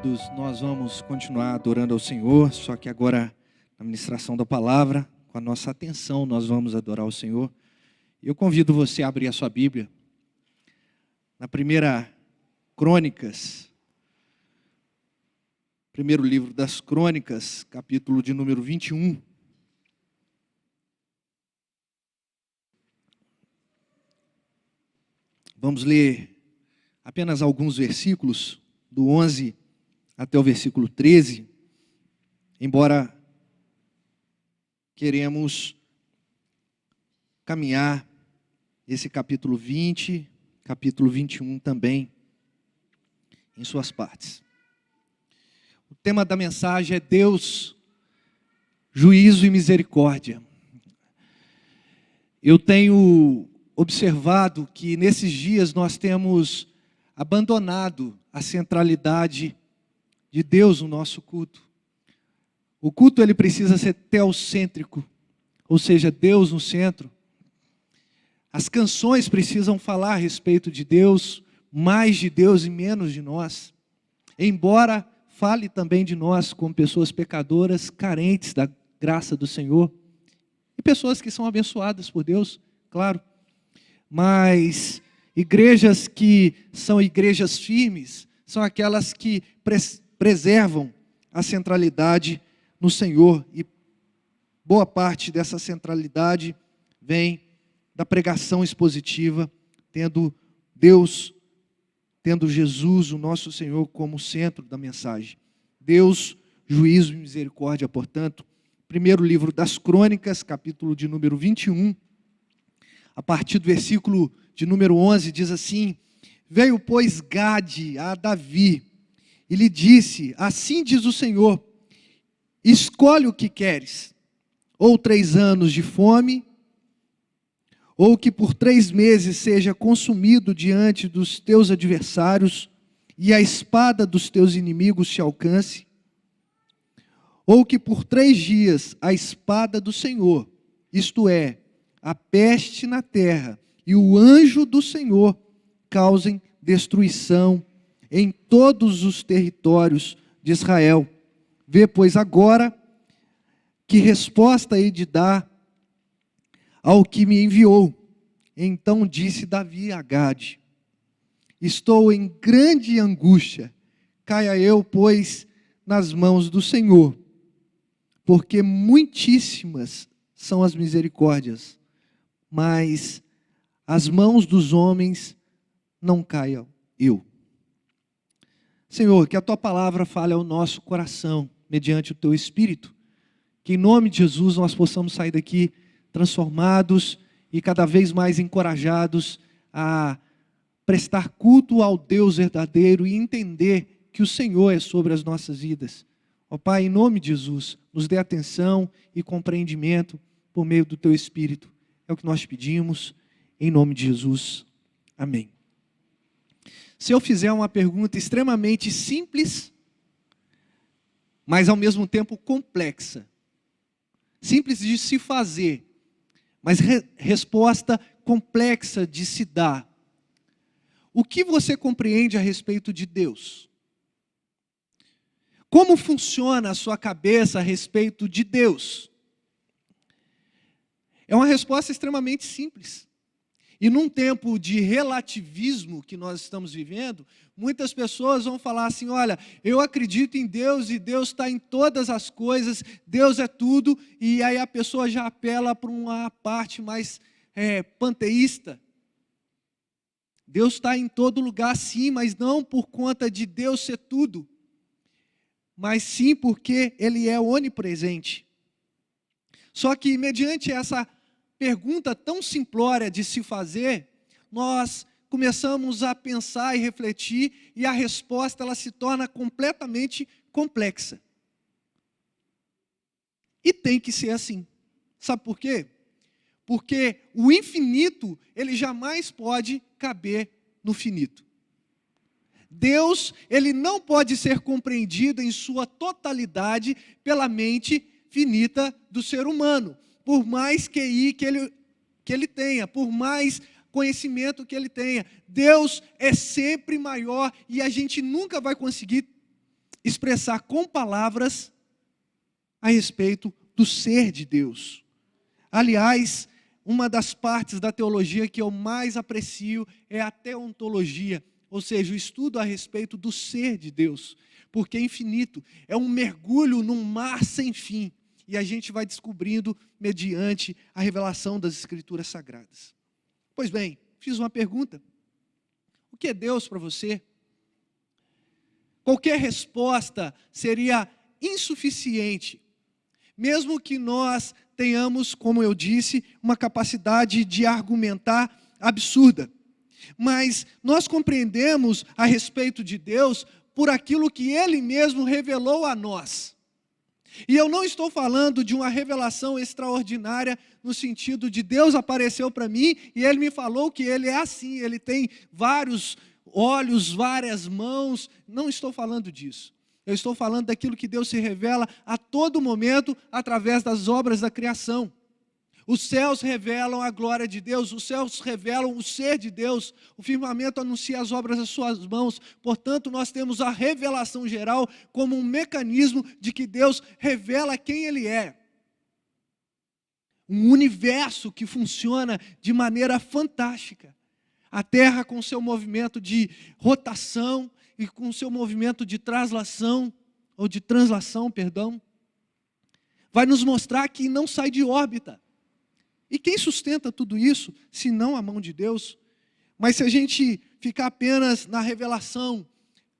queridos, nós vamos continuar adorando ao Senhor, só que agora na ministração da palavra, com a nossa atenção, nós vamos adorar ao Senhor. Eu convido você a abrir a sua Bíblia, na primeira Crônicas, primeiro livro das Crônicas, capítulo de número 21. Vamos ler apenas alguns versículos, do 11 até o versículo 13, embora queremos caminhar esse capítulo 20, capítulo 21 também, em suas partes. O tema da mensagem é Deus, juízo e misericórdia. Eu tenho observado que nesses dias nós temos abandonado a centralidade de Deus no nosso culto. O culto ele precisa ser teocêntrico, ou seja, Deus no centro. As canções precisam falar a respeito de Deus, mais de Deus e menos de nós. Embora fale também de nós como pessoas pecadoras, carentes da graça do Senhor, e pessoas que são abençoadas por Deus, claro. Mas igrejas que são igrejas firmes, são aquelas que preservam a centralidade no Senhor. E boa parte dessa centralidade vem da pregação expositiva, tendo Deus, tendo Jesus, o nosso Senhor, como centro da mensagem. Deus, juízo e misericórdia, portanto. Primeiro livro das Crônicas, capítulo de número 21, a partir do versículo de número 11, diz assim: Veio, pois, Gade a Davi, e lhe disse, assim diz o Senhor, escolhe o que queres, ou 3 anos de fome, ou que por 3 meses seja consumido diante dos teus adversários, e a espada dos teus inimigos te alcance, ou que por 3 dias a espada do Senhor, isto é, a peste na terra, e o anjo do Senhor causem destruição em todos os territórios de Israel. Vê, pois, agora que resposta hei de dar ao que me enviou. Então disse Davi a Gade: estou em grande angústia, caia eu, pois, nas mãos do Senhor, porque muitíssimas são as misericórdias, mas as mãos dos homens não caiam eu. Senhor, que a Tua palavra fale ao nosso coração, mediante o Teu Espírito, que em nome de Jesus nós possamos sair daqui transformados e cada vez mais encorajados a prestar culto ao Deus verdadeiro e entender que o Senhor é sobre as nossas vidas. Ó Pai, em nome de Jesus, nos dê atenção e compreendimento por meio do Teu Espírito. É o que nós pedimos, em nome de Jesus. Amém. Se eu fizer uma pergunta extremamente simples, mas ao mesmo tempo complexa, simples de se fazer, mas resposta complexa de se dar, o que você compreende a respeito de Deus? Como funciona a sua cabeça a respeito de Deus? É uma resposta extremamente simples. E num tempo de relativismo que nós estamos vivendo, muitas pessoas vão falar assim, olha, eu acredito em Deus e Deus está em todas as coisas, Deus é tudo, e aí a pessoa já apela para uma parte mais panteísta. Deus está em todo lugar sim, mas não por conta de Deus ser tudo, mas sim porque Ele é onipresente. Só que mediante essa pergunta tão simplória de se fazer, nós começamos a pensar e refletir, e a resposta ela se torna completamente complexa. E tem que ser assim. Sabe por quê? Porque o infinito, ele jamais pode caber no finito. Deus, ele não pode ser compreendido em sua totalidade pela mente finita do ser humano. Por mais QI que ele tenha, por mais conhecimento que ele tenha, Deus é sempre maior e a gente nunca vai conseguir expressar com palavras a respeito do ser de Deus. Aliás, uma das partes da teologia que eu mais aprecio é a teontologia, ou seja, o estudo a respeito do ser de Deus, porque é infinito, é um mergulho num mar sem fim, e a gente vai descobrindo mediante a revelação das Escrituras Sagradas. Pois bem, fiz uma pergunta: o que é Deus para você? Qualquer resposta seria insuficiente, mesmo que nós tenhamos, como eu disse, uma capacidade de argumentar absurda. Mas nós compreendemos a respeito de Deus por aquilo que Ele mesmo revelou a nós. E eu não estou falando de uma revelação extraordinária no sentido de Deus apareceu para mim e Ele me falou que Ele é assim, Ele tem vários olhos, várias mãos. Não estou falando disso. Eu estou falando daquilo que Deus se revela a todo momento através das obras da criação. Os céus revelam a glória de Deus, os céus revelam o ser de Deus, o firmamento anuncia as obras das suas mãos. Portanto, nós temos a revelação geral como um mecanismo de que Deus revela quem Ele é. Um universo que funciona de maneira fantástica. A Terra com seu movimento de rotação e com seu movimento de translação, vai nos mostrar que não sai de órbita. E quem sustenta tudo isso, se não a mão de Deus? Mas se a gente ficar apenas na revelação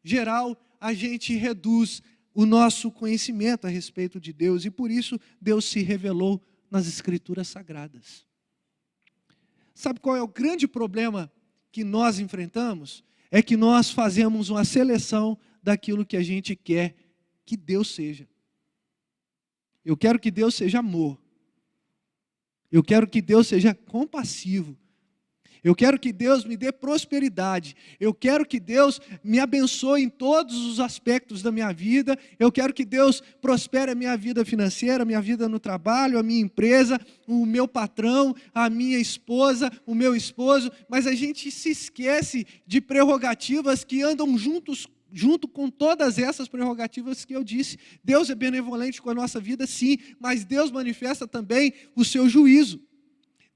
geral, a gente reduz o nosso conhecimento a respeito de Deus, e por isso Deus se revelou nas Escrituras Sagradas. Sabe qual é o grande problema que nós enfrentamos? É que nós fazemos uma seleção daquilo que a gente quer que Deus seja. Eu quero que Deus seja amor. Eu quero que Deus seja compassivo. Eu quero que Deus me dê prosperidade. Eu quero que Deus me abençoe em todos os aspectos da minha vida. Eu quero que Deus prospere a minha vida financeira, a minha vida no trabalho, a minha empresa, o meu patrão, a minha esposa, o meu esposo. Mas a gente se esquece de prerrogativas que andam junto com todas essas prerrogativas que eu disse. Deus é benevolente com a nossa vida, sim, mas Deus manifesta também o seu juízo.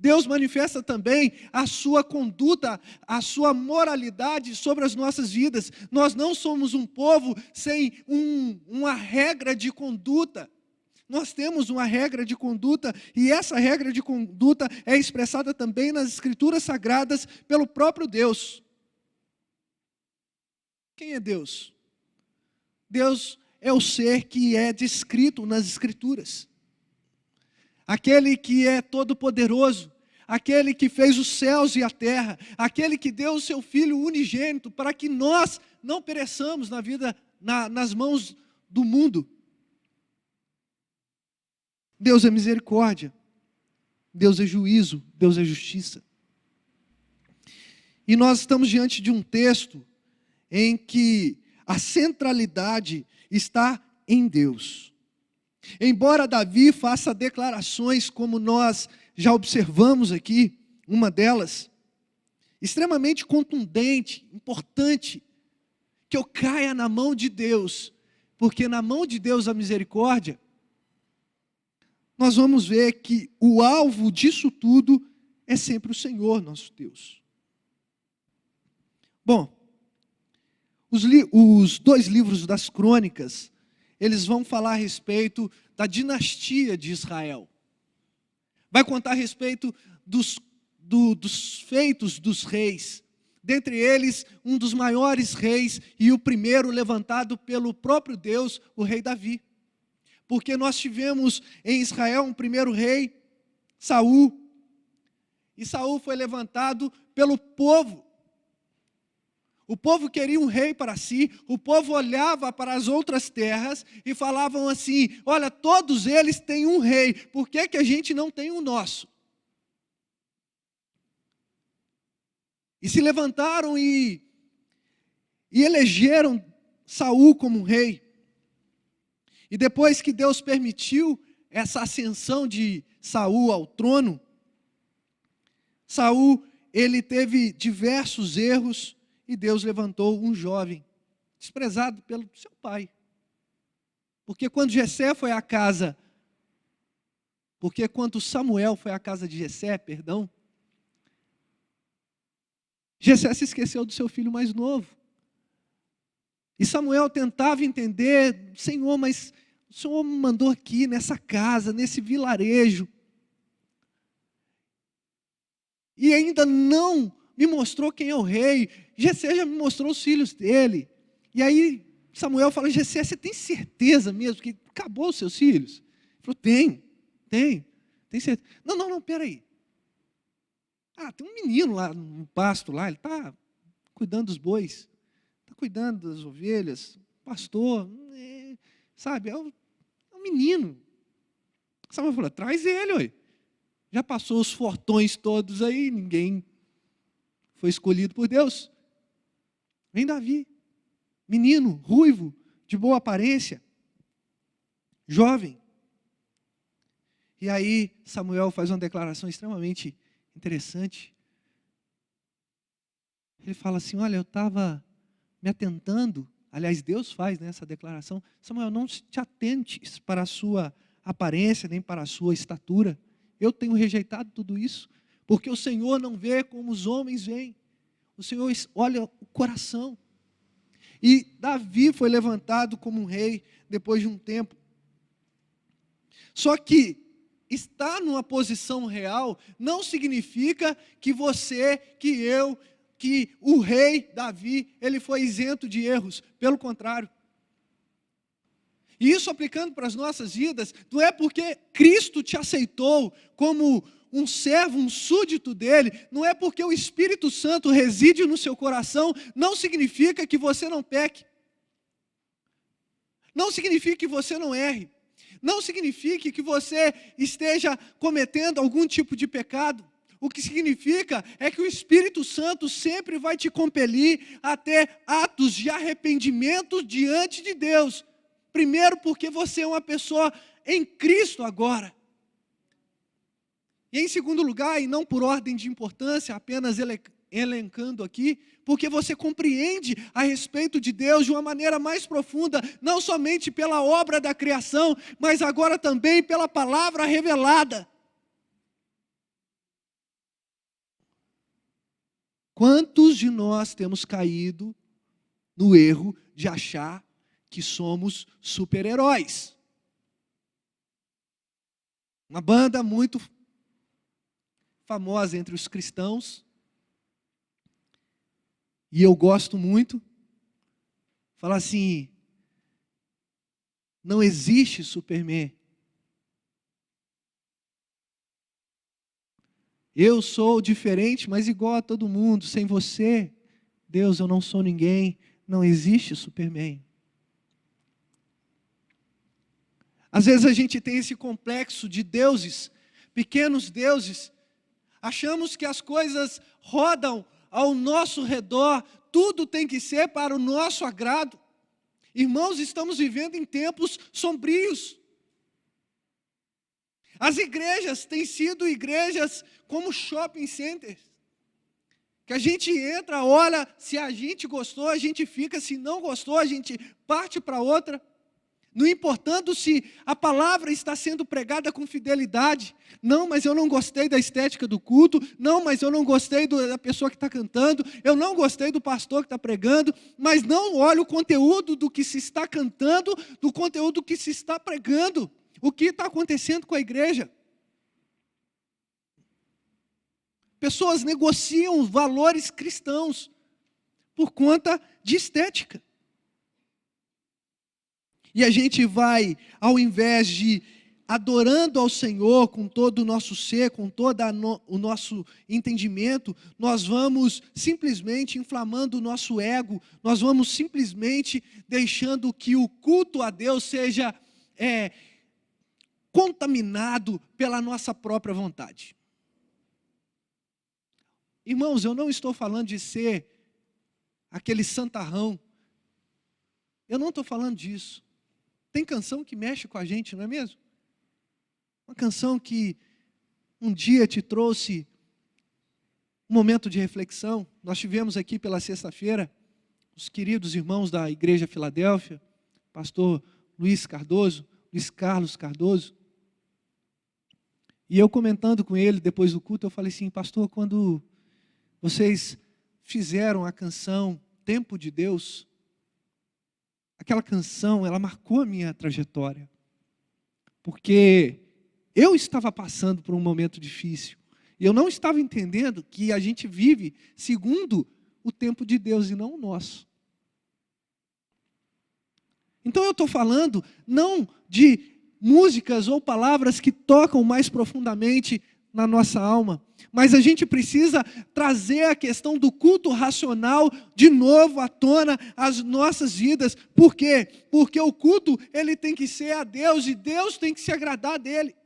Deus manifesta também a sua conduta, a sua moralidade sobre as nossas vidas. Nós não somos um povo sem uma regra de conduta. Nós temos uma regra de conduta, e essa regra de conduta é expressada também nas Escrituras Sagradas pelo próprio Deus. Quem é Deus? Deus é o ser que é descrito nas Escrituras. Aquele que é todo-poderoso, aquele que fez os céus e a terra, aquele que deu o seu Filho unigênito para que nós não pereçamos na vida, nas mãos do mundo. Deus é misericórdia, Deus é juízo, Deus é justiça. E nós estamos diante de um texto em que a centralidade está em Deus. Embora Davi faça declarações, como nós já observamos aqui, uma delas, extremamente contundente, importante, que eu caia na mão de Deus, porque na mão de Deus a misericórdia, nós vamos ver que o alvo disso tudo é sempre o Senhor, nosso Deus. Bom, os dois livros das crônicas, eles vão falar a respeito da dinastia de Israel. Vai contar a respeito dos feitos dos reis. Dentre eles, um dos maiores reis e o primeiro levantado pelo próprio Deus, o rei Davi. Porque nós tivemos em Israel um primeiro rei, Saul. E Saul foi levantado pelo povo. O povo queria um rei para si, o povo olhava para as outras terras e falavam assim: olha, todos eles têm um rei, por que a gente não tem o nosso? E se levantaram e elegeram Saul como um rei. E depois que Deus permitiu essa ascensão de Saul ao trono, Saul, ele teve diversos erros, e Deus levantou um jovem, desprezado pelo seu pai, Porque quando Samuel foi à casa de Jessé, Jessé se esqueceu do seu filho mais novo. E Samuel tentava entender, Senhor, mas o Senhor me mandou aqui nessa casa, nesse vilarejo, e ainda não me mostrou quem é o rei. Jessé já me mostrou os filhos dele. E aí Samuel fala: Jessé, você tem certeza mesmo que acabou os seus filhos? Ele falou: tem certeza. Não, peraí. Tem um menino lá no pasto, lá, ele está cuidando dos bois, está cuidando das ovelhas, pastor, sabe, é um menino. Samuel falou: traz ele, ué. Já passou os fortões todos aí, ninguém foi escolhido por Deus. Vem Davi, menino, ruivo, de boa aparência, jovem. E aí Samuel faz uma declaração extremamente interessante. Ele fala assim: olha, eu estava me atentando, aliás, Deus faz essa declaração: Samuel, não te atentes para a sua aparência, nem para a sua estatura. Eu tenho rejeitado tudo isso, porque o Senhor não vê como os homens veem. O Senhor olha o coração. E Davi foi levantado como um rei depois de um tempo. Só que estar numa posição real não significa que você, que eu, que o rei Davi, ele foi isento de erros. Pelo contrário. E isso aplicando para as nossas vidas, não é porque Cristo te aceitou como um servo, um súdito dele, não é porque o Espírito Santo reside no seu coração, não significa que você não peque. Não significa que você não erre. Não significa que você esteja cometendo algum tipo de pecado. O que significa é que o Espírito Santo sempre vai te compelir a ter atos de arrependimento diante de Deus. Primeiro, porque você é uma pessoa em Cristo agora. E em segundo lugar, e não por ordem de importância, apenas elencando aqui, porque você compreende a respeito de Deus de uma maneira mais profunda, não somente pela obra da criação, mas agora também pela palavra revelada. Quantos de nós temos caído no erro de achar que somos super-heróis? Uma banda muito famosa entre os cristãos, e eu gosto muito, fala assim: não existe Superman. Eu sou diferente, mas igual a todo mundo. Sem você, Deus, eu não sou ninguém. Não existe Superman. Às vezes a gente tem esse complexo de deuses, pequenos deuses. Achamos que as coisas rodam ao nosso redor, tudo tem que ser para o nosso agrado. Irmãos, estamos vivendo em tempos sombrios. As igrejas têm sido igrejas como shopping centers, que a gente entra, olha, se a gente gostou, a gente fica, se não gostou, a gente parte para outra. Não importando se a palavra está sendo pregada com fidelidade. Não, mas eu não gostei da estética do culto. Não, mas eu não gostei da pessoa que está cantando. Eu não gostei do pastor que está pregando. Mas não olho o conteúdo do que se está cantando, do conteúdo que se está pregando. O que está acontecendo com a igreja? Pessoas negociam valores cristãos por conta de estética. E a gente vai, ao invés de adorando ao Senhor com todo o nosso ser, com todo o nosso entendimento, nós vamos simplesmente inflamando o nosso ego, nós vamos simplesmente deixando que o culto a Deus seja contaminado pela nossa própria vontade. Irmãos, eu não estou falando de ser aquele santarrão. Eu não estou falando disso. Tem canção que mexe com a gente, não é mesmo? Uma canção que um dia te trouxe um momento de reflexão. Nós tivemos aqui pela sexta-feira os queridos irmãos da Igreja Filadélfia, pastor Luiz Carlos Cardoso. E eu comentando com ele depois do culto, eu falei assim, pastor, quando vocês fizeram a canção Tempo de Deus, aquela canção, ela marcou a minha trajetória. Porque eu estava passando por um momento difícil. E eu não estava entendendo que a gente vive segundo o tempo de Deus e não o nosso. Então eu estou falando não de músicas ou palavras que tocam mais profundamente na nossa alma, mas a gente precisa trazer a questão do culto racional de novo à tona às nossas vidas. Por quê? Porque o culto ele tem que ser a Deus e Deus tem que se agradar dele.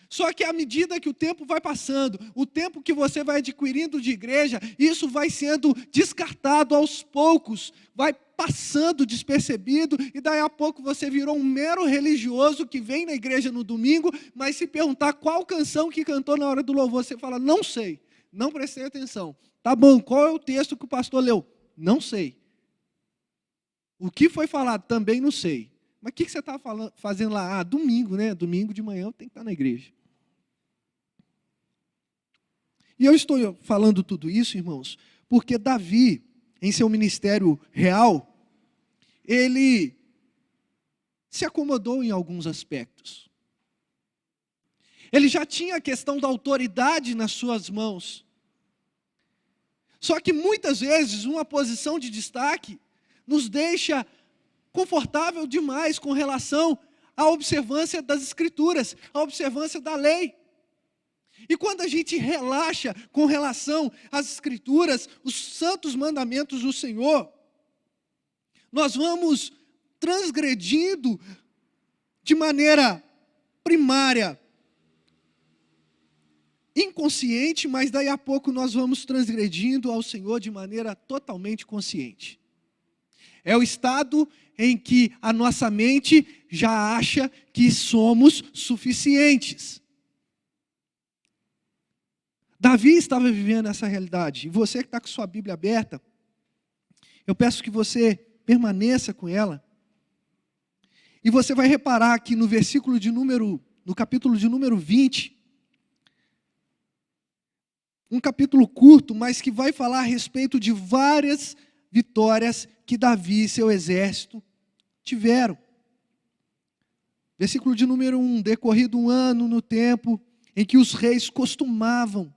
Só que à medida que o tempo vai passando, o tempo que você vai adquirindo de igreja, isso vai sendo descartado aos poucos, vai passando despercebido, e daí a pouco você virou um mero religioso que vem na igreja no domingo, mas se perguntar qual canção que cantou na hora do louvor, você fala, não sei, não prestei atenção. Tá bom, qual é o texto que o pastor leu? Não sei. O que foi falado? Também não sei. Mas o que você está fazendo lá? Ah, domingo, né? Domingo de manhã eu tenho que estar na igreja. E eu estou falando tudo isso, irmãos, porque Davi, em seu ministério real, ele se acomodou em alguns aspectos. Ele já tinha a questão da autoridade nas suas mãos. Só que muitas vezes uma posição de destaque nos deixa confortável demais com relação à observância das Escrituras, à observância da lei. E quando a gente relaxa com relação às Escrituras, os santos mandamentos do Senhor, nós vamos transgredindo de maneira primária, inconsciente, mas daí a pouco nós vamos transgredindo ao Senhor de maneira totalmente consciente. É o estado em que a nossa mente já acha que somos suficientes. Davi estava vivendo essa realidade. E você que está com sua Bíblia aberta, eu peço que você permaneça com ela. E você vai reparar que no capítulo de número 20, um capítulo curto, mas que vai falar a respeito de várias vitórias que Davi e seu exército tiveram. Versículo de número 1, decorrido um ano no tempo em que os reis costumam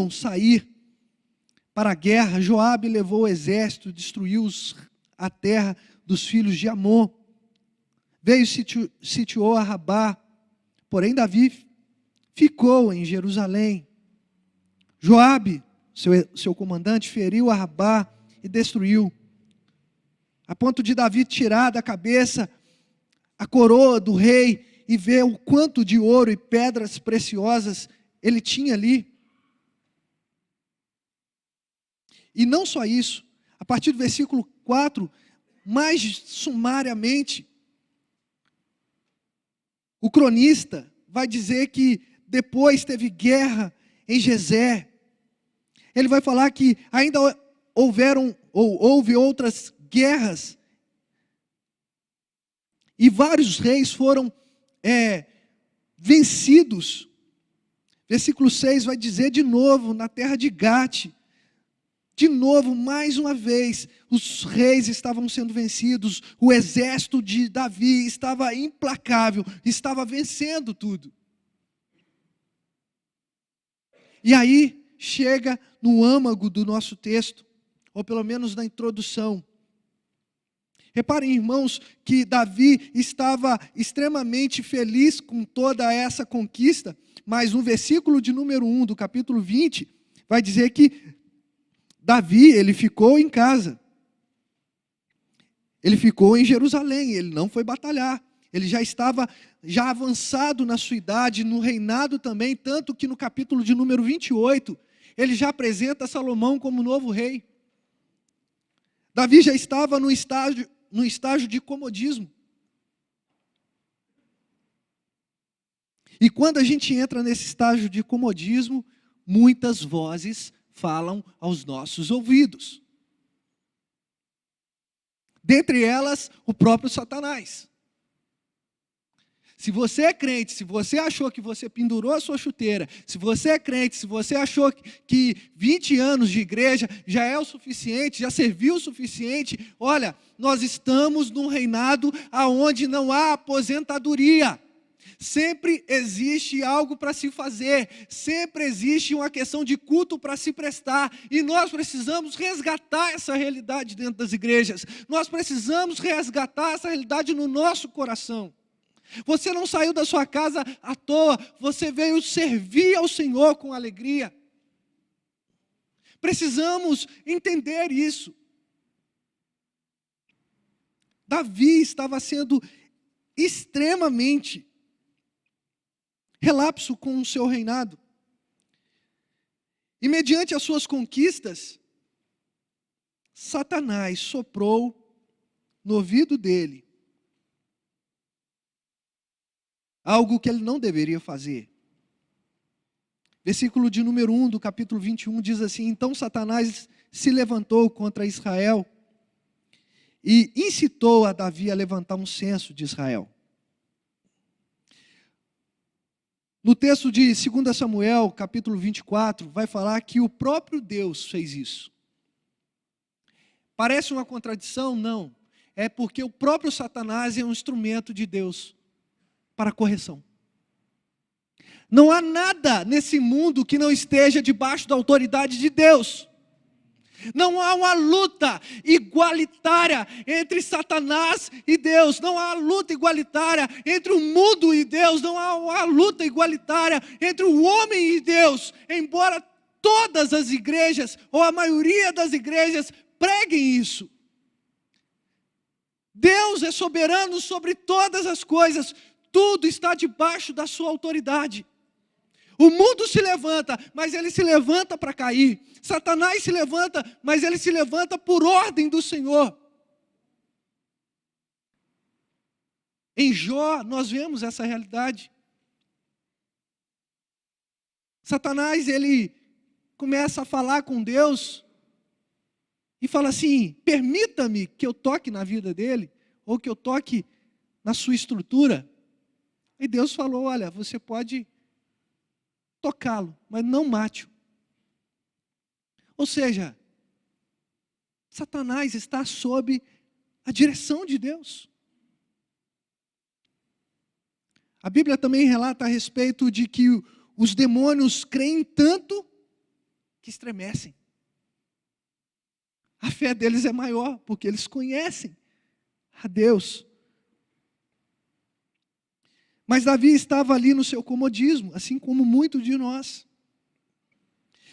sair para a guerra, Joabe levou o exército, destruiu a terra dos filhos de Amon. Veio e sitiou a Rabá, porém Davi ficou em Jerusalém. Joabe, seu comandante, feriu a Rabá e destruiu, a ponto de Davi tirar da cabeça a coroa do rei e ver o quanto de ouro e pedras preciosas ele tinha ali. E não só isso, a partir do versículo 4, mais sumariamente, o cronista vai dizer que depois teve guerra em Gezer. Ele vai falar que ainda houve outras guerras. E vários reis foram vencidos. Versículo 6 vai dizer de novo, na terra de Gate. De novo, mais uma vez, os reis estavam sendo vencidos. O exército de Davi estava implacável, estava vencendo tudo. E aí, chega no âmago do nosso texto, ou pelo menos na introdução. Reparem, irmãos, que Davi estava extremamente feliz com toda essa conquista, mas no versículo de número 1 do capítulo 20, vai dizer que Davi, ele ficou em casa. Ele ficou em Jerusalém, ele não foi batalhar. Ele já estava avançado na sua idade, no reinado também, tanto que no capítulo de número 28, ele já apresenta Salomão como novo rei. Davi já estava no estágio de comodismo. E quando a gente entra nesse estágio de comodismo, muitas vozes falam aos nossos ouvidos. dentre elas o próprio Satanás. Se você é crente, se você achou que você pendurou a sua chuteira, se você é crente, se você achou que 20 anos de igreja já é o suficiente, já serviu o suficiente, olha, nós estamos num reinado onde não há aposentadoria. Sempre existe algo para se fazer, sempre existe uma questão de culto para se prestar, e nós precisamos resgatar essa realidade dentro das igrejas, nós precisamos resgatar essa realidade no nosso coração. Você não saiu da sua casa à toa, você veio servir ao Senhor com alegria. Precisamos entender isso. Davi estava sendo extremamente relapso com o seu reinado. E mediante as suas conquistas, Satanás soprou no ouvido dele algo que ele não deveria fazer. Versículo de número 1 do capítulo 21 diz assim: então Satanás se levantou contra Israel e incitou a Davi a levantar um censo de Israel. No texto de 2 Samuel, capítulo 24, vai falar que o próprio Deus fez isso. Parece uma contradição? Não. É porque o próprio Satanás é um instrumento de Deus para correção. Não há nada nesse mundo que não esteja debaixo da autoridade de Deus. Não há uma luta igualitária entre Satanás e Deus. Não há luta igualitária entre o mundo e Deus. Não há uma luta igualitária entre o homem e Deus. Embora todas as igrejas, ou a maioria das igrejas, preguem isso. Deus é soberano sobre todas as coisas. Tudo está debaixo da sua autoridade. O mundo se levanta, mas ele se levanta para cair. Satanás se levanta, mas ele se levanta por ordem do Senhor. Em Jó, nós vemos essa realidade. Satanás, ele começa a falar com Deus e fala assim: permita-me que eu toque na vida dele, ou que eu toque na sua estrutura. E Deus falou: olha, você pode tocá-lo, mas não mate-o. Ou seja, Satanás está sob a direção de Deus. A Bíblia também relata a respeito de que os demônios creem tanto que estremecem. A fé deles é maior, porque eles conhecem a Deus. Mas Davi estava ali no seu comodismo, assim como muitos de nós.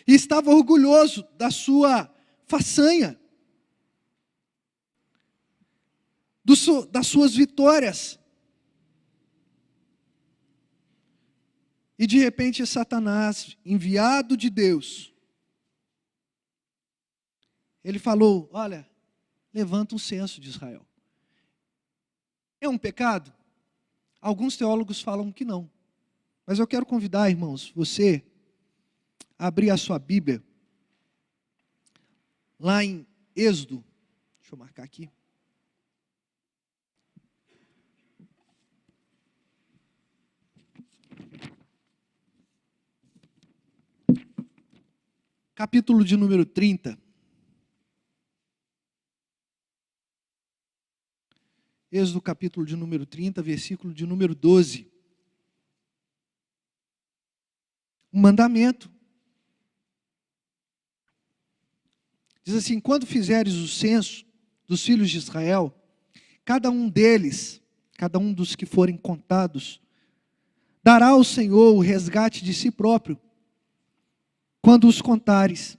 E estava orgulhoso da sua façanha, das suas vitórias. E de repente Satanás, enviado de Deus, ele falou: olha, levanta um censo de Israel. É um pecado? Alguns teólogos falam que não. Mas eu quero convidar, irmãos, você a abrir a sua Bíblia lá em Êxodo. Deixa eu marcar aqui. Capítulo de número 30. Êxodo capítulo de número 30, versículo de número 12. Um mandamento. Diz assim: quando fizeres o censo dos filhos de Israel, cada um deles, cada um dos que forem contados, dará ao Senhor o resgate de si próprio, quando os contares,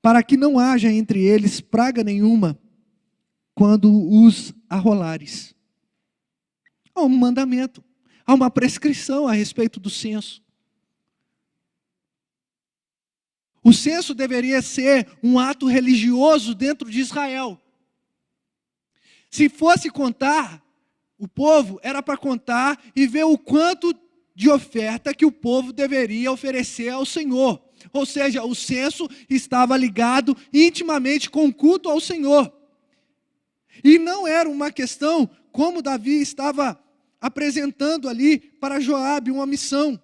para que não haja entre eles praga nenhuma, quando os arrolares. Há um mandamento, há uma prescrição a respeito do censo. O censo deveria ser um ato religioso dentro de Israel. Se fosse contar o povo, era para contar e ver o quanto de oferta que o povo deveria oferecer ao Senhor. Ou seja, o censo estava ligado intimamente com o culto ao Senhor. E não era uma questão como Davi estava apresentando ali para Joabe uma missão.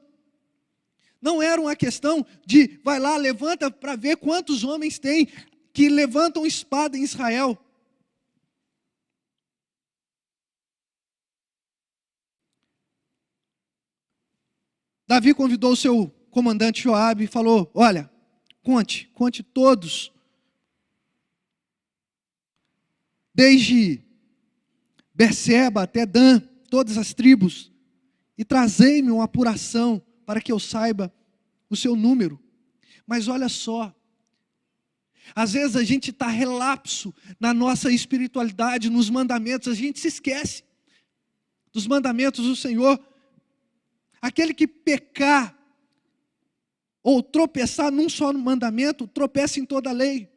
Não era uma questão de, vai lá, levanta para ver quantos homens tem que levantam espada em Israel. Davi convidou o seu comandante Joabe e falou: olha, conte todos. Desde Berseba até Dan, todas as tribos, e trazei-me uma apuração para que eu saiba o seu número. Mas olha só, às vezes a gente está relapso na nossa espiritualidade, nos mandamentos, a gente se esquece dos mandamentos do Senhor. Aquele que pecar ou tropeçar num só mandamento, tropeça em toda a lei.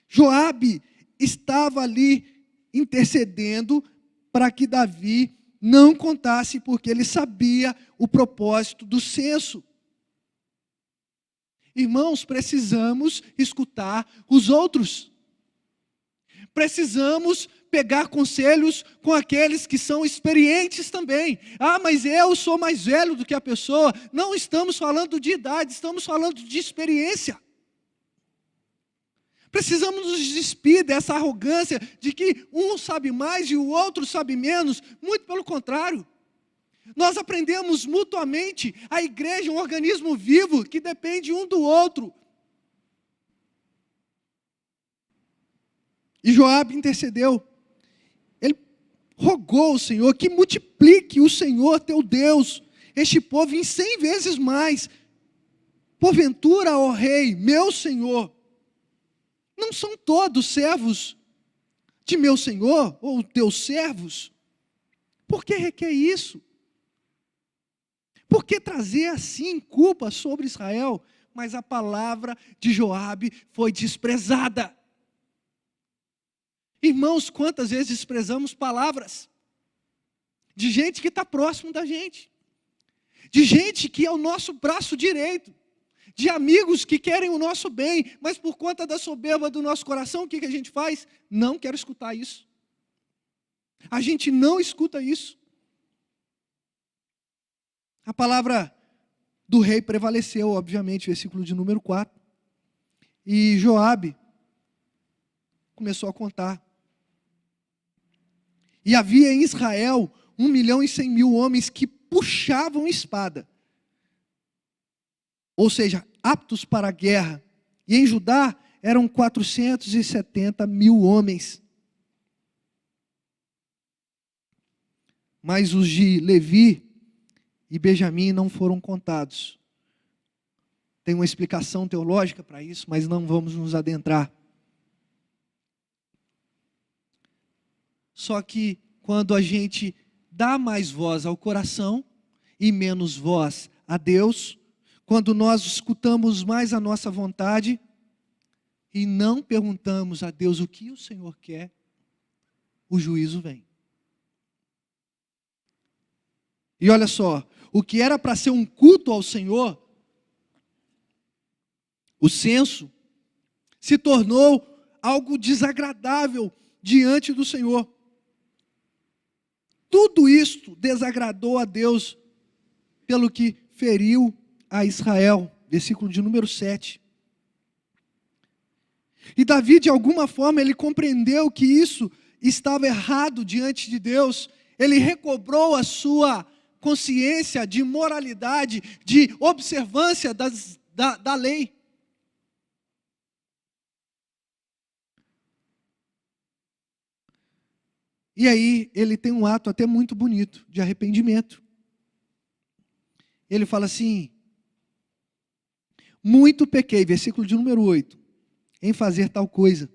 Joabe estava ali intercedendo para que Davi não contasse, porque ele sabia o propósito do censo. Irmãos, precisamos escutar os outros. Precisamos pegar conselhos com aqueles que são experientes também. Ah, mas eu sou mais velho do que a pessoa. Não estamos falando de idade, estamos falando de experiência. Precisamos nos despir dessa arrogância de que um sabe mais e o outro sabe menos. Muito pelo contrário. Nós aprendemos mutuamente. A igreja é um organismo vivo que depende um do outro. E Joabe intercedeu. Ele rogou ao Senhor que multiplique o Senhor teu Deus, este povo em 100 vezes mais. Porventura, ó rei, meu Senhor, não são todos servos de meu Senhor, ou teus servos? Por que requer isso? Por que trazer assim culpa sobre Israel? Mas a palavra de Joabe foi desprezada. Irmãos, quantas vezes desprezamos palavras de gente que está próximo da gente, de gente que é o nosso braço direito, de amigos que querem o nosso bem, mas por conta da soberba do nosso coração, o que a gente faz? Não quero escutar isso. A gente não escuta isso. A palavra do rei prevaleceu, obviamente, versículo de número 4. E Joabe começou a contar. E havia em Israel 1.100.000 homens que puxavam espada, ou seja, aptos para a guerra. E em Judá eram 470.000 homens. Mas os de Levi e Benjamim não foram contados. Tem uma explicação teológica para isso, mas não vamos nos adentrar. Só que quando a gente dá mais voz ao coração e menos voz a Deus, quando nós escutamos mais a nossa vontade e não perguntamos a Deus o que o Senhor quer, o juízo vem. E olha só, o que era para ser um culto ao Senhor, o censo, se tornou algo desagradável diante do Senhor. Tudo isto desagradou a Deus, pelo que feriu a Israel. Versículo de número 7. E Davi, de alguma forma, ele compreendeu que isso estava errado diante de Deus. Ele recobrou a sua consciência de moralidade, de observância da lei. E aí ele tem um ato até muito bonito de arrependimento. Ele fala assim: muito pequei, versículo de número 8, em fazer tal coisa.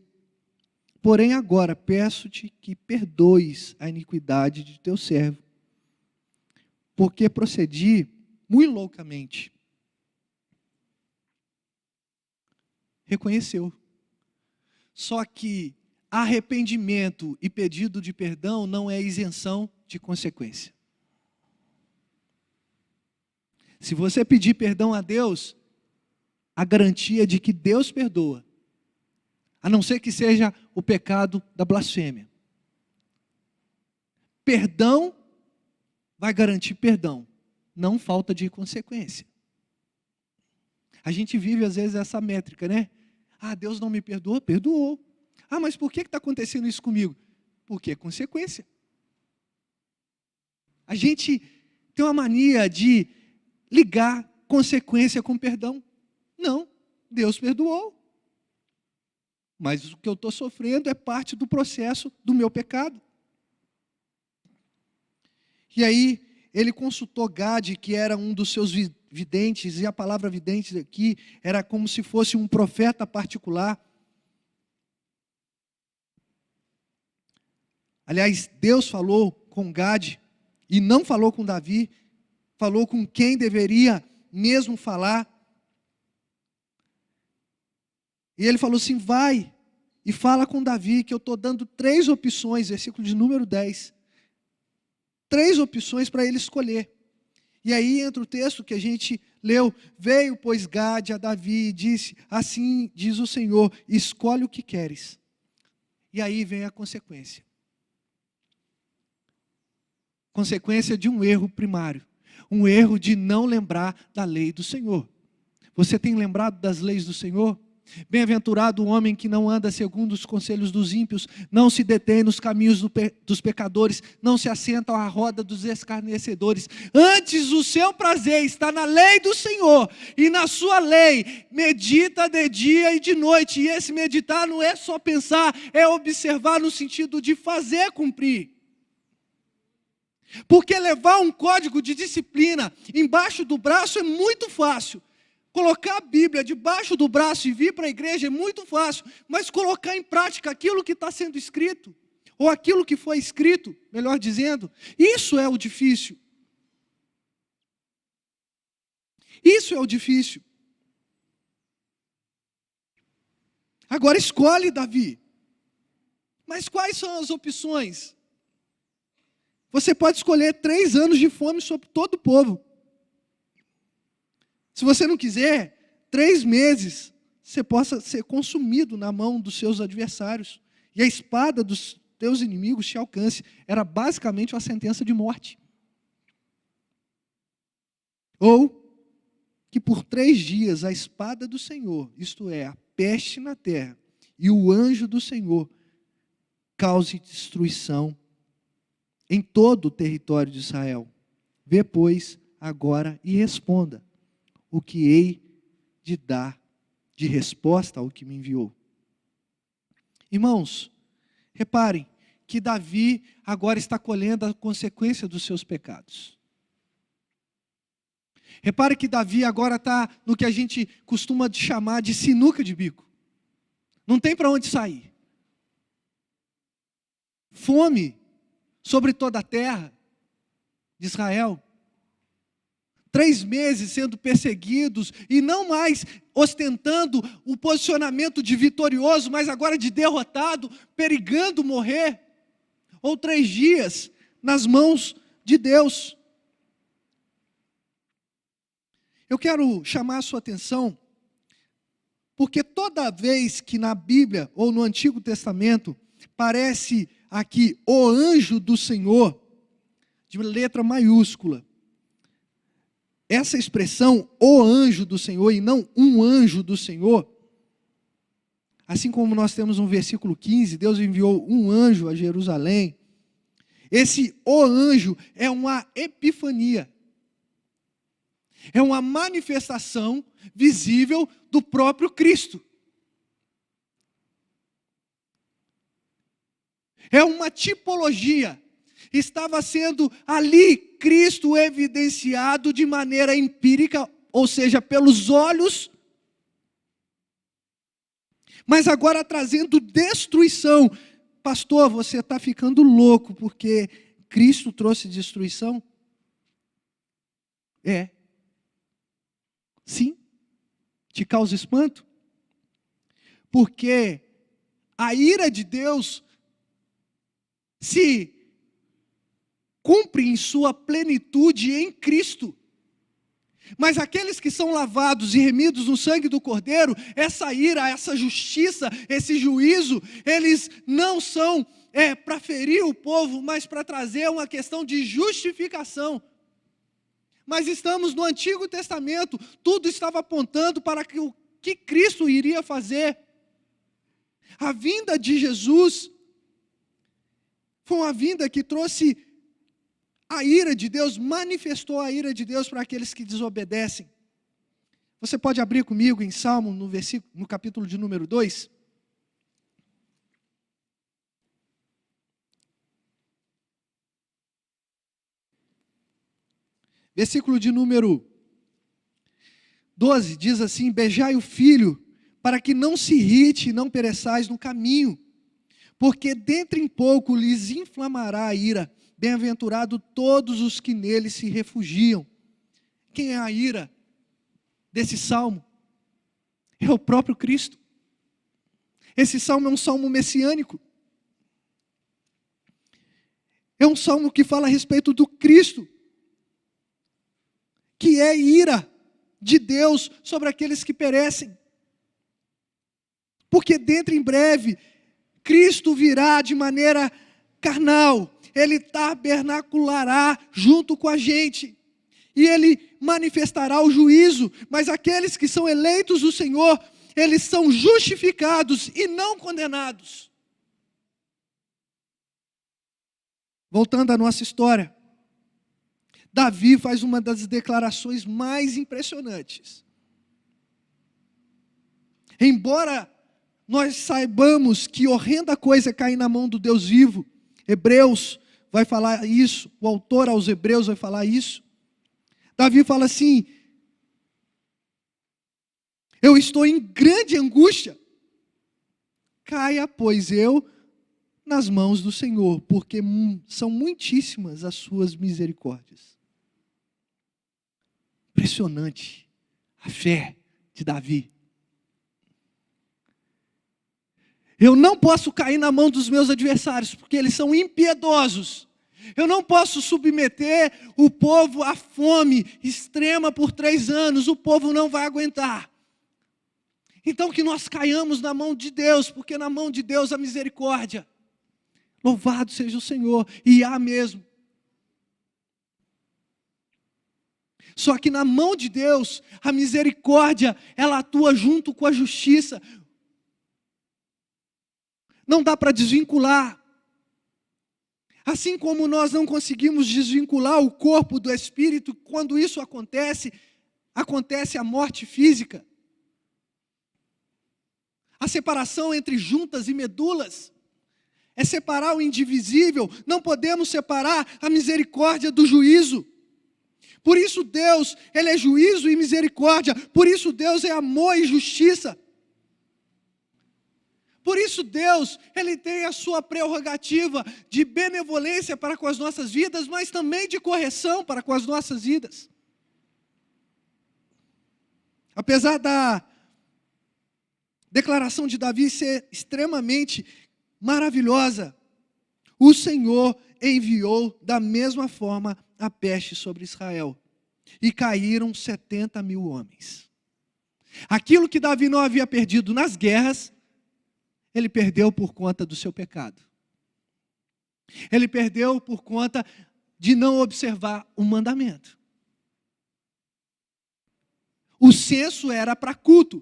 Porém agora peço-te que perdoes a iniquidade de teu servo, porque procedi muito loucamente. Reconheceu. Só que arrependimento e pedido de perdão não é isenção de consequência. Se você pedir perdão a Deus, a garantia de que Deus perdoa, a não ser que seja o pecado da blasfêmia. Perdão vai garantir perdão, não falta de consequência. A gente vive às vezes essa métrica, né? Ah, Deus não me perdoou? Perdoou. Ah, mas por que está acontecendo isso comigo? Porque é consequência. A gente tem uma mania de ligar consequência com perdão. Não, Deus perdoou. Mas o que eu estou sofrendo é parte do processo do meu pecado. E aí, ele consultou Gade, que era um dos seus videntes, e a palavra vidente aqui era como se fosse um profeta particular. Aliás, Deus falou com Gade, e não falou com Davi, falou com quem deveria mesmo falar. E ele falou assim, vai e fala com Davi, que eu estou dando 3 opções, versículo de número 10. 3 opções para ele escolher. E aí entra o texto que a gente leu, veio pois Gade a Davi e disse, assim diz o Senhor, escolhe o que queres. E aí vem a consequência. Consequência de um erro primário, um erro de não lembrar da lei do Senhor. Você tem lembrado das leis do Senhor? Bem-aventurado o homem que não anda segundo os conselhos dos ímpios, não se detém nos caminhos dos pecadores, não se assenta à roda dos escarnecedores. Antes o seu prazer está na lei do Senhor, e na sua lei medita de dia e de noite. E esse meditar não é só pensar, é observar no sentido de fazer cumprir. Porque levar um código de disciplina embaixo do braço é muito fácil. Colocar a Bíblia debaixo do braço e vir para a igreja é muito fácil, mas colocar em prática aquilo que está sendo escrito, ou aquilo que foi escrito, melhor dizendo, isso é o difícil. Isso é o difícil. Agora escolhe, Davi. Mas quais são as opções? Você pode escolher 3 anos de fome sobre todo o povo. Se você não quiser, 3 meses, você possa ser consumido na mão dos seus adversários. E a espada dos teus inimigos te alcance. Era basicamente uma sentença de morte. Ou que por 3 dias a espada do Senhor, isto é, a peste na terra, e o anjo do Senhor, cause destruição em todo o território de Israel. Vê, pois, agora e responda o que hei de dar de resposta ao que me enviou. Irmãos, reparem que Davi agora está colhendo a consequência dos seus pecados. Repare que Davi agora está no que a gente costuma chamar de sinuca de bico. Não tem para onde sair. Fome sobre toda a terra de Israel. 3 meses sendo perseguidos e não mais ostentando o posicionamento de vitorioso, mas agora de derrotado, perigando morrer. Ou 3 dias nas mãos de Deus. Eu quero chamar a sua atenção, porque toda vez que na Bíblia ou no Antigo Testamento parece aqui o anjo do Senhor, de letra maiúscula, essa expressão, o anjo do Senhor, e não um anjo do Senhor, assim como nós temos no versículo 15, Deus enviou um anjo a Jerusalém, esse o anjo é uma epifania, é uma manifestação visível do próprio Cristo. É uma tipologia. Estava sendo ali Cristo evidenciado de maneira empírica, ou seja, pelos olhos, mas agora trazendo destruição. Pastor, você está ficando louco porque Cristo trouxe destruição? É. Sim. Te causa espanto? Porque a ira de Deus se cumpre em sua plenitude em Cristo. Mas aqueles que são lavados e remidos no sangue do Cordeiro, essa ira, essa justiça, esse juízo, eles não são para ferir o povo, mas para trazer uma questão de justificação. Mas estamos no Antigo Testamento, tudo estava apontando para o que Cristo iria fazer. A vinda de Jesus foi uma vinda que trouxe a ira de Deus, manifestou a ira de Deus para aqueles que desobedecem. Você pode abrir comigo em Salmo, no capítulo de número 2. Versículo de número 12, diz assim: beijai o filho, para que não se irrite e não pereçais no caminho, porque dentro em pouco lhes inflamará a ira. Bem-aventurado todos os que nele se refugiam. Quem é a ira desse salmo? É o próprio Cristo. Esse salmo é um salmo messiânico. É um salmo que fala a respeito do Cristo, que é ira de Deus sobre aqueles que perecem. Porque dentro em breve, Cristo virá de maneira carnal, Ele tabernaculará junto com a gente, e Ele manifestará o juízo, mas aqueles que são eleitos do Senhor, eles são justificados e não condenados. Voltando à nossa história, Davi faz uma das declarações mais impressionantes. Embora nós saibamos que horrenda coisa é cair na mão do Deus vivo, Hebreus vai falar isso, o autor aos Hebreus vai falar isso. Davi fala assim: eu estou em grande angústia, caia, pois eu, nas mãos do Senhor, porque são muitíssimas as suas misericórdias. Impressionante a fé de Davi. Eu não posso cair na mão dos meus adversários, porque eles são impiedosos. Eu não posso submeter o povo à fome extrema por 3 anos, o povo não vai aguentar. Então que nós caiamos na mão de Deus, porque na mão de Deus há misericórdia. Louvado seja o Senhor, e há mesmo. Só que na mão de Deus, a misericórdia, ela atua junto com a justiça. Não dá para desvincular. Assim como nós não conseguimos desvincular o corpo do espírito, quando isso acontece, acontece a morte física. A separação entre juntas e medulas é separar o indivisível. Não podemos separar a misericórdia do juízo. Por isso Deus, Ele é juízo e misericórdia. Por isso Deus é amor e justiça. Por isso Deus, Ele tem a sua prerrogativa de benevolência para com as nossas vidas, mas também de correção para com as nossas vidas. Apesar da declaração de Davi ser extremamente maravilhosa, o Senhor enviou da mesma forma a peste sobre Israel, e caíram 70.000 homens. Aquilo que Davi não havia perdido nas guerras, ele perdeu por conta do seu pecado. Ele perdeu por conta de não observar o mandamento. O censo era para culto,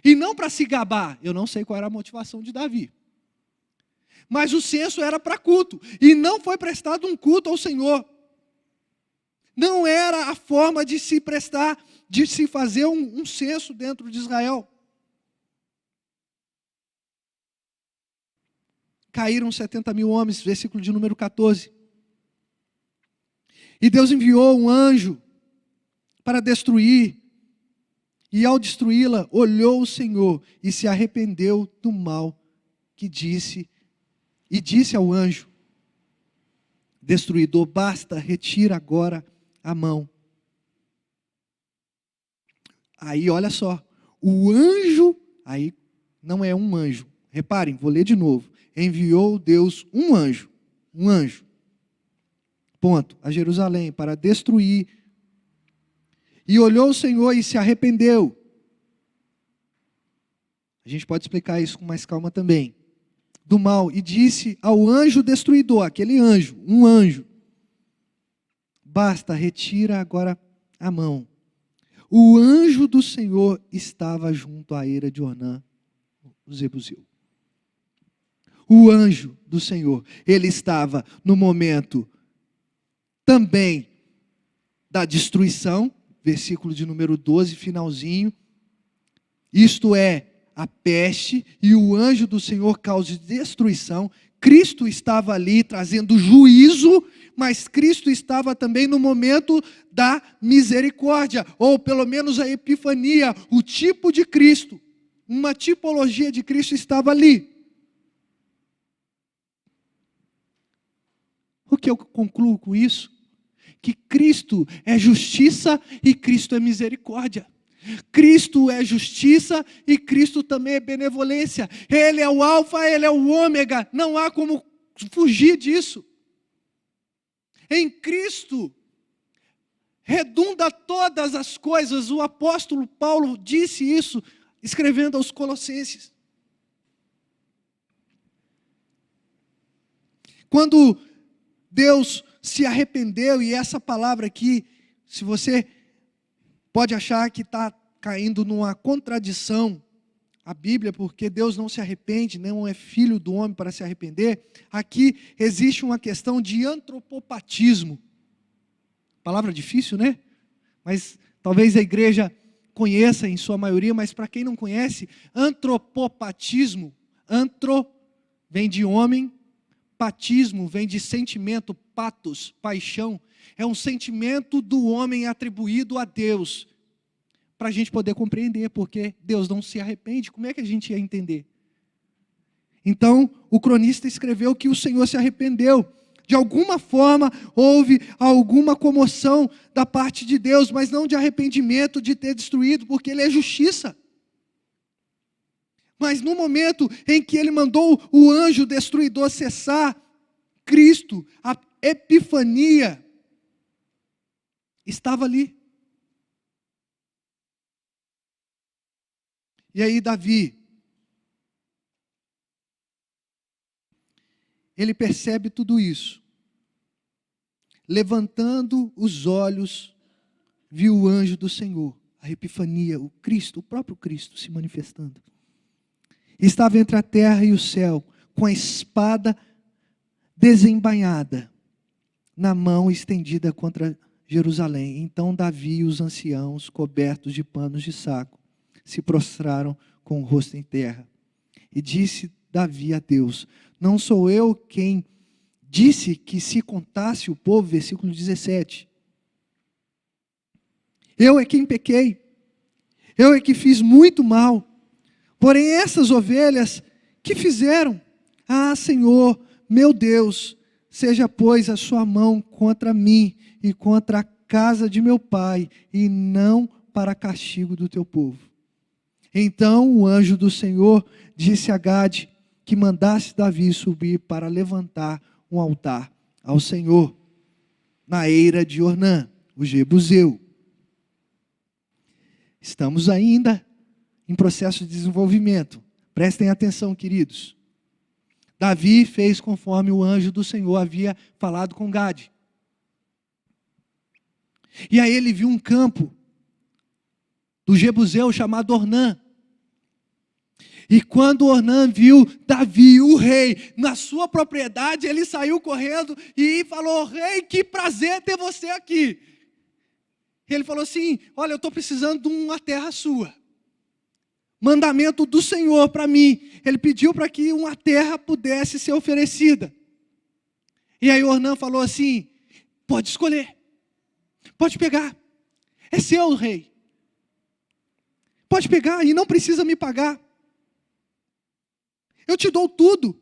e não para se gabar. Eu não sei qual era a motivação de Davi. Mas o censo era para culto, e não foi prestado um culto ao Senhor. Não era a forma de se prestar, de se fazer um censo dentro de Israel. Caíram 70.000 homens, versículo de número 14. E Deus enviou um anjo para destruir, e ao destruí-la, olhou o Senhor e se arrependeu do mal que disse, e disse ao anjo destruidor: basta, retira agora a mão. Aí olha só, o anjo, aí não é um anjo, reparem, vou ler de novo. Enviou Deus um anjo, ponto, a Jerusalém para destruir E olhou o Senhor e se arrependeu. A gente pode explicar isso com mais calma também. Do mal, e disse ao anjo destruidor, aquele anjo, um anjo: basta, retira agora a mão. O anjo do Senhor estava junto à eira de Ornã, o Jebuseu. O anjo do Senhor, ele estava no momento também da destruição, versículo de número 12, finalzinho. Isto é, a peste, e o anjo do Senhor causa destruição. Cristo estava ali trazendo juízo, mas Cristo estava também no momento da misericórdia, ou pelo menos a epifania, o tipo de Cristo, uma tipologia de Cristo estava ali. O que eu concluo com isso? Que Cristo é justiça e Cristo é misericórdia. Cristo é justiça e Cristo também é benevolência. Ele é o alfa, ele é o ômega. Não há como fugir disso. Em Cristo redunda todas as coisas. O apóstolo Paulo disse isso, escrevendo aos Colossenses. Quando Deus se arrependeu, e essa palavra aqui, se você pode achar que está caindo numa contradição a Bíblia, porque Deus não se arrepende, não é filho do homem para se arrepender. Aqui existe uma questão de antropopatismo. Palavra difícil, né? Mas talvez a igreja conheça em sua maioria, mas para quem não conhece, antropopatismo, antro vem de homem, patismo vem de sentimento, patos, paixão. É um sentimento do homem atribuído a Deus, para a gente poder compreender, porque Deus não se arrepende. Como é que a gente ia entender? Então, o cronista escreveu que o Senhor se arrependeu. De alguma forma, houve alguma comoção da parte de Deus, mas não de arrependimento de ter destruído, porque Ele é justiça. Mas no momento em que Ele mandou o anjo destruidor cessar, Cristo, a epifania, estava ali. E aí Davi, ele percebe tudo isso. Levantando os olhos, viu o anjo do Senhor, a epifania, o Cristo, o próprio Cristo se manifestando. Estava entre a terra e o céu, com a espada desembainhada, na mão estendida contra Jerusalém. Então Davi e os anciãos, cobertos de panos de saco, se prostraram com o rosto em terra. E disse Davi a Deus: não sou eu quem disse que se contasse o povo, versículo 17. Eu é quem pequei, eu é que fiz muito mal. Porém essas ovelhas, que fizeram? Ah, Senhor, meu Deus, seja pois a sua mão contra mim e contra a casa de meu pai, e não para castigo do teu povo. Então o anjo do Senhor disse a Gade que mandasse Davi subir para levantar um altar ao Senhor na eira de Ornã, o Jebuseu. Estamos ainda em processo de desenvolvimento. Prestem atenção, queridos. Davi fez conforme o anjo do Senhor havia falado com Gade. E aí ele viu um campo do Jebuseu chamado Ornã. E quando Ornã viu Davi, o rei, na sua propriedade, ele saiu correndo e falou: rei, que prazer ter você aqui. Ele falou assim: olha, eu estou precisando de uma terra sua. Mandamento do Senhor para mim. Ele pediu para que uma terra pudesse ser oferecida. E aí Ornã falou assim: pode escolher, pode pegar, é seu, rei. Pode pegar e não precisa me pagar. Eu te dou tudo.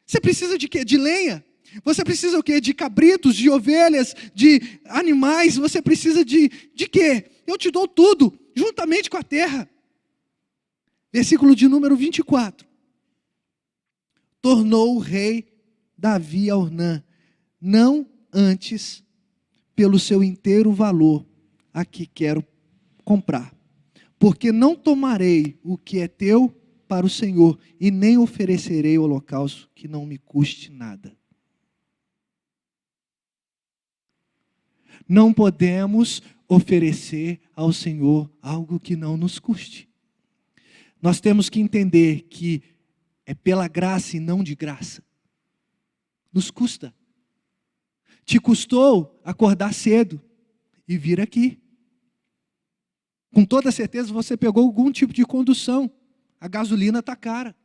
Você precisa de quê? De lenha? Você precisa o quê? De cabritos, de ovelhas, de animais? Você precisa de quê? Eu te dou tudo, juntamente com a terra. Versículo de número 24. Tornou o rei Davi a Ornã, não antes pelo seu inteiro valor, a que quero comprar. Porque não tomarei o que é teu para o Senhor, e nem oferecerei holocausto que não me custe nada. Não podemos oferecer ao Senhor algo que não nos custe. Nós temos que entender que é pela graça e não de graça. Nos custa. Te custou acordar cedo e vir aqui. Com toda certeza você pegou algum tipo de condução. A gasolina está cara.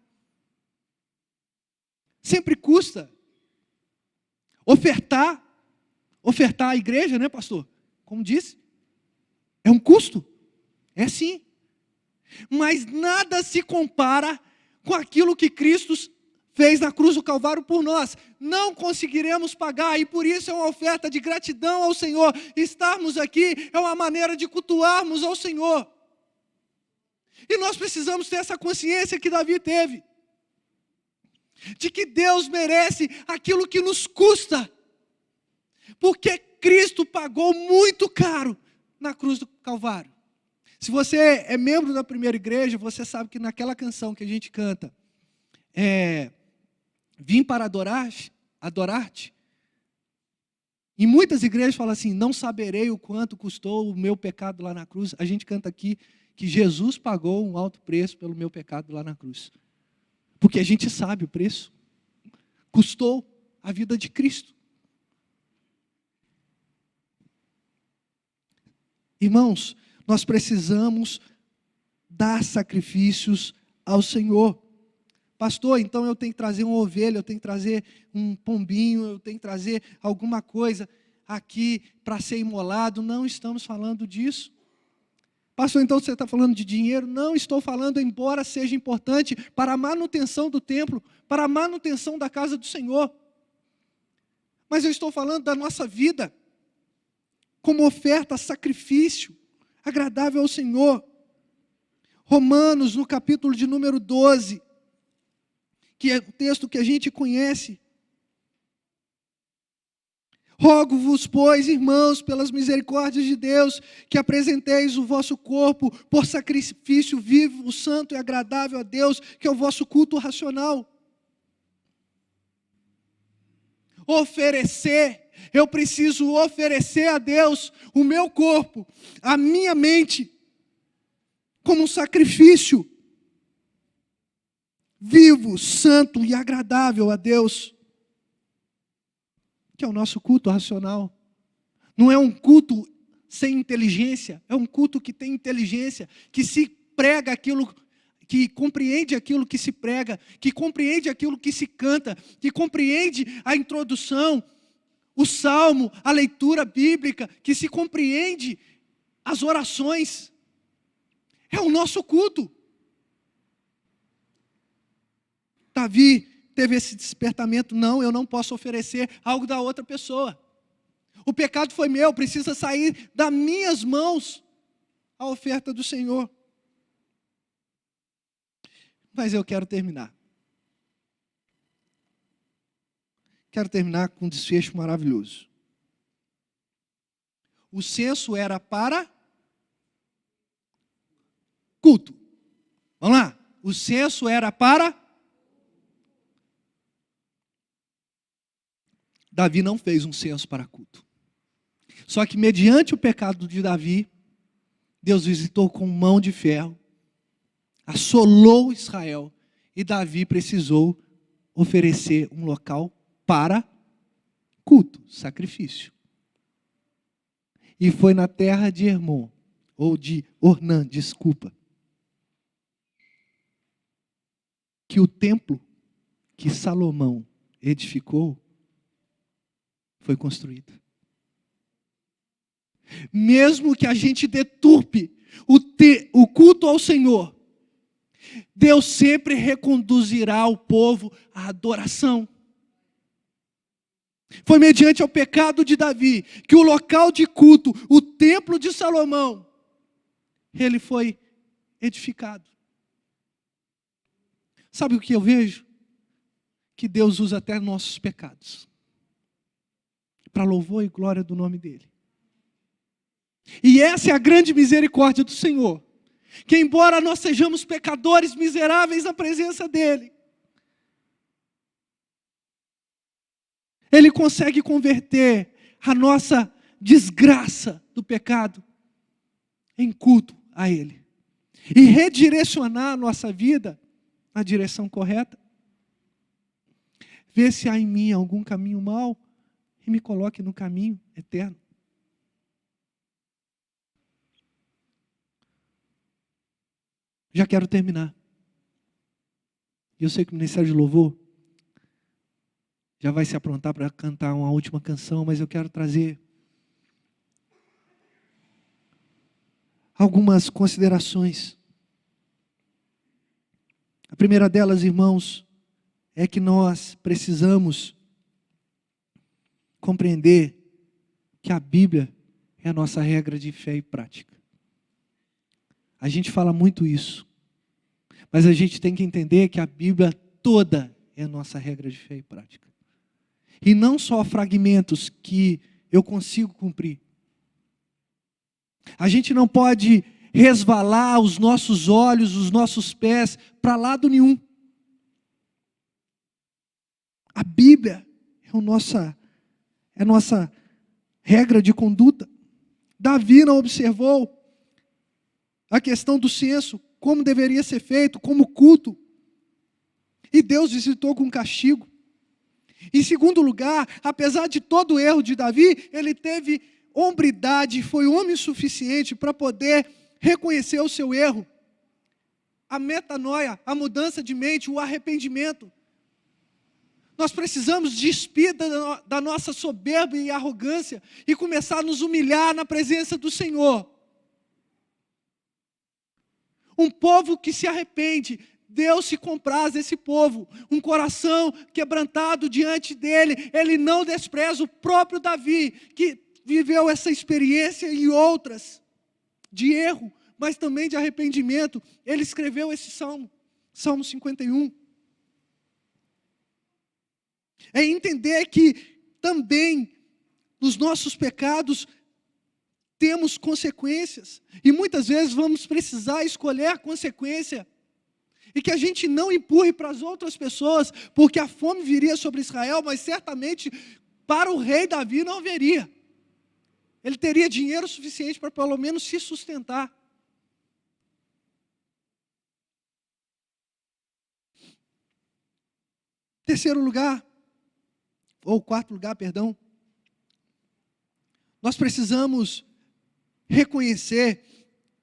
Sempre custa. Ofertar à igreja, né, pastor? Como disse, é um custo. É sim. Mas nada se compara com aquilo que Cristo fez na cruz do Calvário por nós. Não conseguiremos pagar, e por isso é uma oferta de gratidão ao Senhor. Estarmos aqui é uma maneira de cultuarmos ao Senhor. E nós precisamos ter essa consciência que Davi teve, de que Deus merece aquilo que nos custa, porque Cristo pagou muito caro na cruz do Calvário. Se você é membro da primeira igreja, você sabe que naquela canção que a gente canta, vim para adorar-te, em muitas igrejas fala assim, não saberei o quanto custou o meu pecado lá na cruz. A gente canta aqui que Jesus pagou um alto preço pelo meu pecado lá na cruz. Porque a gente sabe o preço. Custou a vida de Cristo. Irmãos, nós precisamos dar sacrifícios ao Senhor. Pastor, então eu tenho que trazer uma ovelha, eu tenho que trazer um pombinho, eu tenho que trazer alguma coisa aqui para ser imolado. Não estamos falando disso. Pastor, então você está falando de dinheiro? Não estou falando, embora seja importante para a manutenção do templo, para a manutenção da casa do Senhor. Mas eu estou falando da nossa vida como oferta, sacrifício, agradável ao Senhor. Romanos, no capítulo de número 12, que é um texto que a gente conhece. Rogo-vos, pois, irmãos, pelas misericórdias de Deus, que apresenteis o vosso corpo por sacrifício vivo, santo e agradável a Deus, que é o vosso culto racional. Oferecer, eu preciso oferecer a Deus o meu corpo, a minha mente, como um sacrifício vivo, santo e agradável a Deus, que é o nosso culto racional. Não é um culto sem inteligência, é um culto que tem inteligência, que se prega aquilo, que compreende aquilo que se prega, que compreende aquilo que se canta, que compreende a introdução, o salmo, a leitura bíblica, que se compreende as orações. É o nosso culto. Davi teve esse despertamento, não, eu não posso oferecer algo da outra pessoa. O pecado foi meu, precisa sair das minhas mãos a oferta do Senhor. Mas eu quero terminar. Quero terminar com um desfecho maravilhoso. O censo era para culto. Vamos lá. O censo era para... Davi não fez um censo para culto. Só que mediante o pecado de Davi, Deus visitou com mão de ferro, assolou Israel, e Davi precisou oferecer um local para culto, sacrifício. E foi na terra de Hermon, ou de Ornã, desculpa, que o templo que Salomão edificou foi construído. Mesmo que a gente deturpe o culto ao Senhor, Deus sempre reconduzirá o povo à adoração. Foi mediante o pecado de Davi que o local de culto, o templo de Salomão, ele foi edificado. Sabe o que eu vejo? Que Deus usa até nossos pecados para louvor e glória do nome dEle. E essa é a grande misericórdia do Senhor, que embora nós sejamos pecadores miseráveis na presença dEle, Ele consegue converter a nossa desgraça do pecado em culto a Ele. E redirecionar a nossa vida na direção correta. Vê se há em mim algum caminho mau e me coloque no caminho eterno. Já quero terminar. Eu sei que o Ministério de Louvor já vai se aprontar para cantar uma última canção, mas eu quero trazer algumas considerações. A primeira delas, irmãos, é que nós precisamos compreender que a Bíblia é a nossa regra de fé e prática. A gente fala muito isso, mas a gente tem que entender que a Bíblia toda é a nossa regra de fé e prática. E não só fragmentos que eu consigo cumprir. A gente não pode resvalar os nossos olhos, os nossos pés para lado nenhum. A Bíblia é a nossa regra de conduta. Davi não observou a questão do censo, como deveria ser feito, como culto. E Deus visitou com castigo. Em segundo lugar, apesar de todo o erro de Davi, ele teve hombridade, foi homem suficiente para poder reconhecer o seu erro. A metanoia, a mudança de mente, o arrependimento. Nós precisamos despir da nossa soberba e arrogância e começar a nos humilhar na presença do Senhor. Um povo que se arrepende, Deus se compraz desse povo. Um coração quebrantado diante dele, ele não despreza. O próprio Davi, que viveu essa experiência e outras de erro, mas também de arrependimento, ele escreveu esse salmo, Salmo 51. É entender que também nos nossos pecados temos consequências, e muitas vezes vamos precisar escolher a consequência, e que a gente não empurre para as outras pessoas, porque a fome viria sobre Israel, mas certamente para o rei Davi não haveria. Ele teria dinheiro suficiente para pelo menos se sustentar. Terceiro lugar, ou quarto lugar, perdão, nós precisamos reconhecer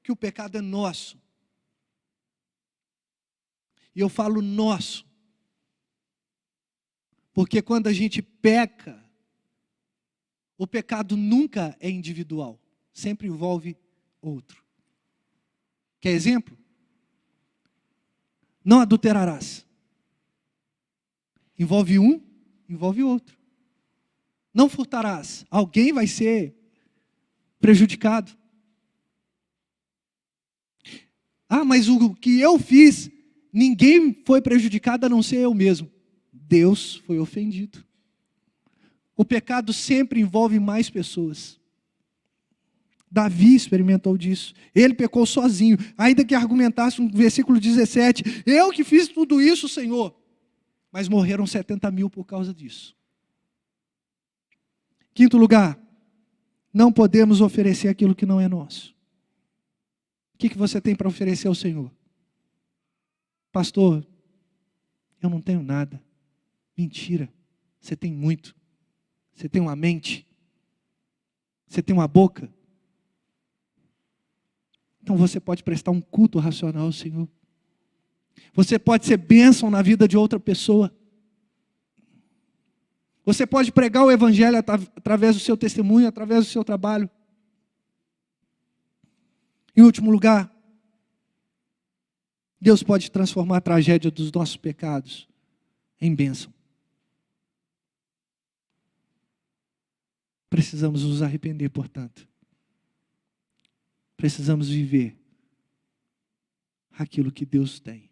que o pecado é nosso. E eu falo nosso, porque quando a gente peca, o pecado nunca é individual, sempre envolve outro. Quer exemplo? Não adulterarás. Envolve um, envolve outro. Não furtarás. Alguém vai ser prejudicado. Ah, mas o que eu fiz, ninguém foi prejudicado a não ser eu mesmo. Deus foi ofendido. O pecado sempre envolve mais pessoas. Davi experimentou disso. Ele pecou sozinho. Ainda que argumentasse no versículo 17, eu que fiz tudo isso, Senhor. Mas morreram 70 mil por causa disso. Quinto lugar, não podemos oferecer aquilo que não é nosso. O que você tem para oferecer ao Senhor? Pastor, eu não tenho nada. Mentira, você tem muito. Você tem uma mente. Você tem uma boca. Então você pode prestar um culto racional ao Senhor. Você pode ser bênção na vida de outra pessoa. Você pode pregar o Evangelho através do seu testemunho, através do seu trabalho. Em último lugar, Deus pode transformar a tragédia dos nossos pecados em bênção. Precisamos nos arrepender, portanto. Precisamos viver aquilo que Deus tem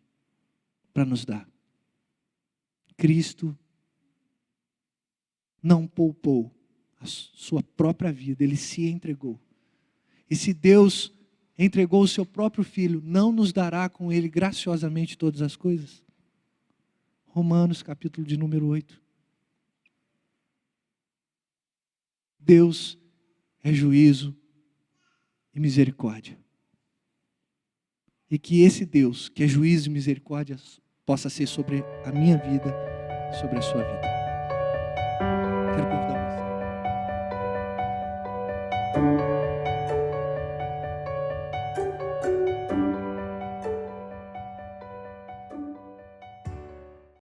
para nos dar. Cristo não poupou a sua própria vida, Ele se entregou. E se Deus entregou o seu próprio Filho, não nos dará com Ele graciosamente todas as coisas? Romanos capítulo de número 8. Deus é juízo e misericórdia. E que esse Deus, que é juízo e misericórdia, possa ser sobre a minha vida, sobre a sua vida.